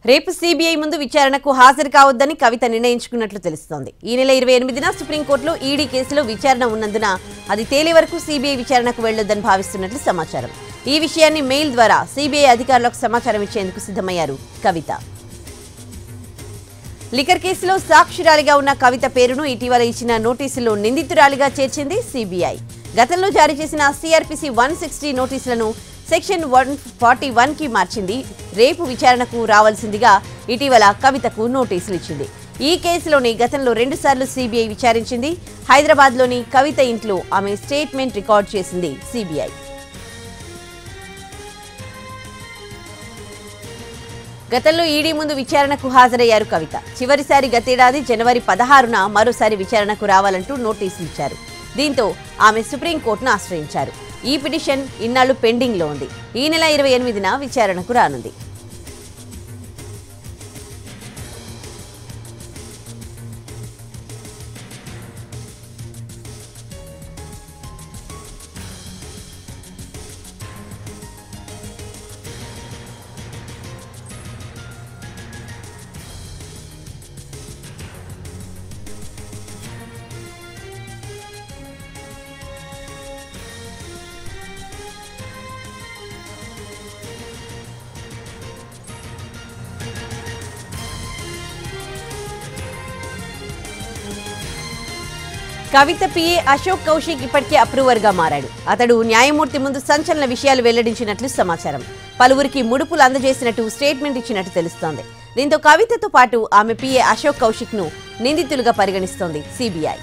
రేపు సిబిఐ ముందు విచారణకు హాజరు కావద్దని కవిత నిర్ణయించుకున్నట్లు తెలుస్తోంది. ఈ నెల 28న సుప్రీంకోర్టులో ఈడీ కేసులో విచారణ ఉన్నందున అది తేలే వరకు సిబిఐ విచారణకు వెళ్లొద్దని భావిస్తున్నట్లు సమాచారం. ఈ విషయాన్ని మెయిల్ ద్వారా సిబిఐ అధికారులకు సమాచారం ఇచ్చేందుకు సిద్ధమయ్యారు కవిత. లిక్కర్ కేసులో సాక్షిరాలిగా ఉన్న కవిత పేరును ఇటీవల ఇచ్చిన నోటీసులో నిందితురాలిగా చేర్చింది సిబిఐ. గతంలో జారీ చేసిన సిఆర్పిసి 160 నోటీసులను సెక్షన్ 141కి మార్చింది. రేపు విచారణకు రావాల్సిందిగా ఇటీవల కవితకు నోటీసులు ఇచ్చింది. ఈ కేసులోని గతంలో 2 సార్లు సిబిఐ విచారించింది. హైదరాబాద్లోని కవిత ఇంట్లో ఆమె స్టేట్మెంట్ రికార్డ్ చేసింది సిబిఐ. గతంలో ఈడీ ముందు విచారణకు హాజరయ్యారు కవిత. చివరిసారి గతేడాది జనవరి 16న మరోసారి విచారణకు రావాలంటూ నోటీసులు ఇచ్చారు. దీంతో ఆమె సుప్రీంకోర్టును ఆశ్రయించారు. ఈ పిటిషన్ ఇన్నాళ్లు పెండింగ్లో ఉంది. ఈ నెల 28న విచారణకు రానుంది. కవిత పిఏ అశోక్ కౌశిక్ ఇప్పటికే అప్రూవర్ గా మారాడు. అతడు న్యాయమూర్తి ముందు సంచలన విషయాలు వెల్లడించినట్లు సమాచారం. పలువురికి ముడుపులు అందజేసినట్టు స్టేట్మెంట్ ఇచ్చినట్టు తెలుస్తోంది. దీంతో కవితతో పాటు ఆమె పిఏ అశోక్ కౌశిక్ ను నిందితులుగా పరిగణిస్తోంది సిబిఐ.